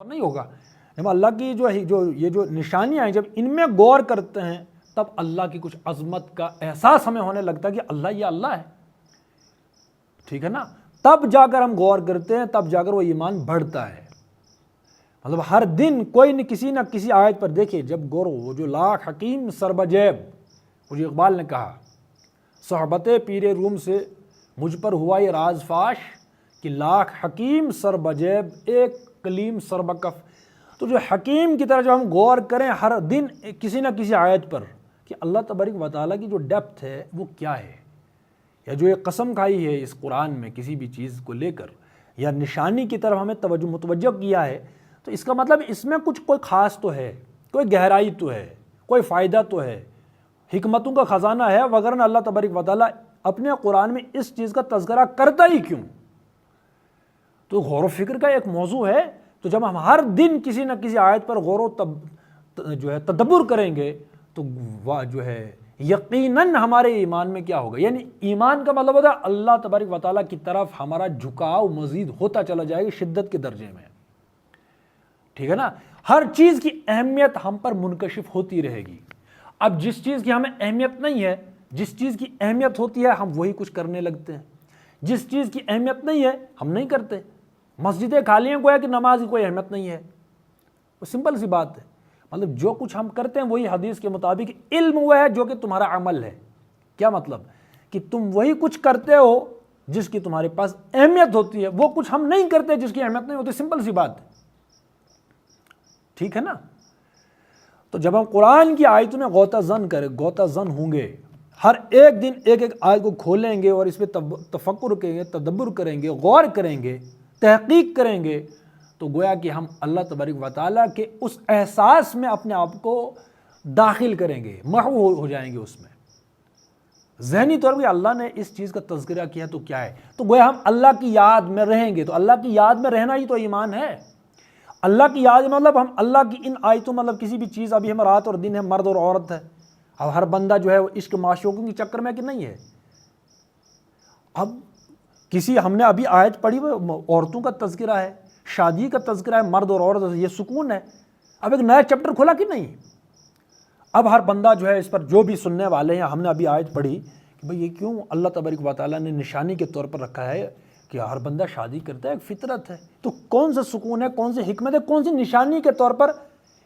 نہیں ہوگا۔ جب اللہ کی جو نشانیاں ہیں، جب ان میں غور کرتے ہیں تب اللہ کی کچھ عظمت کا احساس ہمیں ہونے لگتا ہے کہ اللہ یہ اللہ ہے، ٹھیک ہے نا۔ تب جا کر ہم غور کرتے ہیں، تب جا کر وہ ایمان بڑھتا ہے۔ مطلب ہر دن کوئی نہ کسی آیت پر دیکھیے جب غور ہو، وہ جو لاکھ حکیم سربجیب، وہ جو اقبال نے کہا صحبت پیر روم سے مجھ پر ہوا یہ راز فاش کہ لاکھ حکیم سربجیب ایک کلیم سربکف۔ تو جو حکیم کی طرح جو ہم غور کریں ہر دن کسی نہ کسی آیت پر کہ اللہ تبارک و تعالیٰ کی جو ڈیپتھ ہے وہ کیا ہے، یا جو ایک قسم کھائی ہے اس قرآن میں کسی بھی چیز کو لے کر، یا نشانی کی طرف ہمیں متوجہ کیا ہے، تو اس کا مطلب اس میں کوئی خاص تو ہے، کوئی گہرائی تو ہے، کوئی فائدہ تو ہے، حکمتوں کا خزانہ ہے، وغیرہ اللہ تبارک و تعالیٰ اپنے قرآن میں اس چیز کا تذکرہ کرتا ہی کیوں؟ تو غور و فکر کا ایک موضوع ہے۔ تو جب ہم ہر دن کسی نہ کسی آیت پر غور و تدبر کریں گے تو جو ہے یقیناً ہمارے ایمان میں کیا ہوگا، یعنی ایمان کا مطلب ہوتا ہے اللہ تبارک و تعالیٰ کی طرف ہمارا جھکاؤ مزید ہوتا چلا جائے گا شدت کے درجے میں، ٹھیک ہے نا۔ ہر چیز کی اہمیت ہم پر منکشف ہوتی رہے گی۔ اب جس چیز کی ہمیں اہمیت نہیں ہے، جس چیز کی اہمیت ہوتی ہے ہم وہی کچھ کرنے لگتے ہیں، جس چیز کی اہمیت نہیں ہے ہم نہیں کرتے۔ مسجدیں خالی ہیں گویا کہ نماز کی کوئی اہمیت نہیں ہے، وہ سمپل سی بات ہے۔ مطلب جو کچھ ہم کرتے ہیں وہی حدیث کے مطابق علم وہ ہے جو کہ تمہارا عمل ہے۔ کیا مطلب؟ کہ تم وہی کچھ کرتے ہو جس کی تمہارے پاس اہمیت ہوتی ہے، وہ کچھ ہم نہیں کرتے جس کی اہمیت نہیں ہوتی، سمپل سی بات ہے، ٹھیک ہے نا۔ تو جب ہم قرآن کی آیتوں میں غوطہ زن ہوں گے، ہر ایک دن ایک آیت کو کھولیں گے اور اس پہ تفکر کریں گے، تدبر کریں گے، غور کریں گے، تحقیق کریں گے، تو گویا کہ ہم اللہ تبارک و تعالیٰ کے اس احساس میں اپنے آپ کو داخل کریں گے، محو ہو جائیں گے اس میں۔ ذہنی طور پہ اللہ نے اس چیز کا تذکرہ کیا تو کیا ہے، تو گویا ہم اللہ کی یاد میں رہیں گے۔ تو اللہ کی یاد میں رہنا ہی تو ایمان ہے۔ اللہ کی یاد مطلب ہم اللہ کی ان آیتوں، مطلب کسی بھی چیز، ابھی ہم رات اور دن ہے، مرد اور عورت ہے، اب ہر بندہ جو ہے وہ عشق معشوقوں کے چکر میں کہ نہیں ہے۔ اب ہم نے ابھی آیت پڑھی وہ عورتوں کا تذکرہ ہے، شادی کا تذکرہ ہے، مرد اور عورت، یہ سکون ہے۔ اب ایک نیا چیپٹر کھولا کہ نہیں؟ اب ہر بندہ جو ہے اس پر، جو بھی سننے والے ہیں، ہم نے ابھی آیت پڑھی کہ بھئی یہ کیوں اللہ تبارک و تعالیٰ نے نشانی کے طور پر رکھا ہے کہ ہر بندہ شادی کرتا ہے، ایک فطرت ہے۔ تو کون سا سکون ہے، کون سی حکمت ہے، کون سی نشانی کے طور پر؟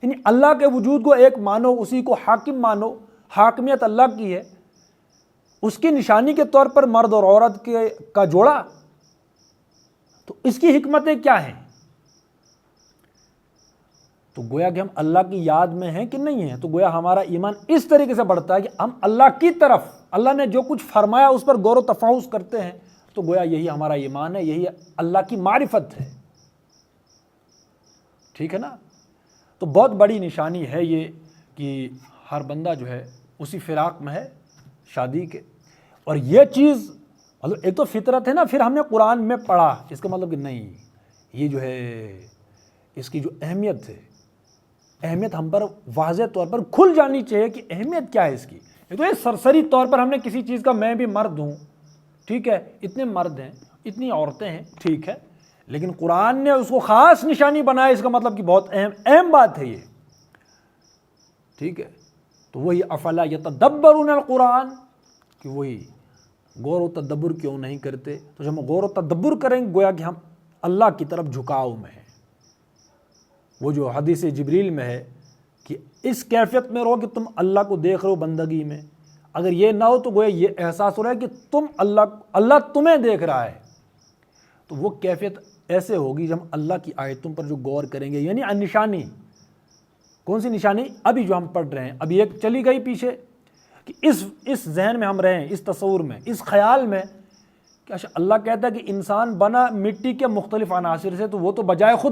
یعنی اللہ کے وجود کو ایک مانو، اسی کو حاکم مانو، حاکمیت اللہ کی ہے، اس کی نشانی کے طور پر مرد اور عورت کا جوڑا، تو اس کی حکمتیں کیا ہیں؟ تو گویا کہ ہم اللہ کی یاد میں ہیں کہ نہیں ہیں۔ تو گویا ہمارا ایمان اس طریقے سے بڑھتا ہے کہ ہم اللہ کی طرف، اللہ نے جو کچھ فرمایا اس پر غور و تفحص کرتے ہیں، تو گویا یہی ہمارا ایمان ہے، یہی اللہ کی معرفت ہے، ٹھیک ہے نا۔ تو بہت بڑی نشانی ہے یہ کہ ہر بندہ جو ہے اسی فراق میں ہے شادی کے۔ اور یہ چیز مطلب ایک تو فطرت ہے نا، پھر ہم نے قرآن میں پڑھا، اس کا مطلب کہ نہیں، یہ جو ہے اس کی جو اہمیت ہے، اہمیت ہم پر واضح طور پر کھل جانی چاہیے کہ اہمیت کیا ہے اس کی۔ یہ تو یہ سرسری طور پر ہم نے کسی چیز کا، میں بھی مرد ہوں، ٹھیک ہے، اتنے مرد ہیں، اتنی عورتیں ہیں، ٹھیک ہے، لیکن قرآن نے اس کو خاص نشانی بنایا، اس کا مطلب کہ بہت اہم بات ہے یہ، ٹھیک ہے۔ تو وہی افلا یتدبرون القرآن، کہ وہی غور و تدبر کیوں نہیں کرتے۔ تو جب ہم غور و تدبر کریں گے گویا کہ ہم اللہ کی طرف جھکاؤ میں ہیں۔ وہ جو حدیث جبریل میں ہے کہ اس کیفیت میں رہو کہ تم اللہ کو دیکھ رہے ہو بندگی میں، اگر یہ نہ ہو تو گویا یہ احساس ہو رہا ہے کہ تم اللہ تمہیں دیکھ رہا ہے، تو وہ کیفیت ایسے ہوگی جب ہم اللہ کی آیتوں پر جو غور کریں گے۔ یعنی نشانی، کون سی نشانی؟ ابھی جو ہم پڑھ رہے ہیں، ابھی ایک چلی گئی پیچھے، کہ اس ذہن میں ہم رہیں، اس تصور میں، اس خیال میں کہ اللہ کہتا ہے کہ انسان بنا مٹی کے مختلف عناصر سے، تو وہ تو بجائے خود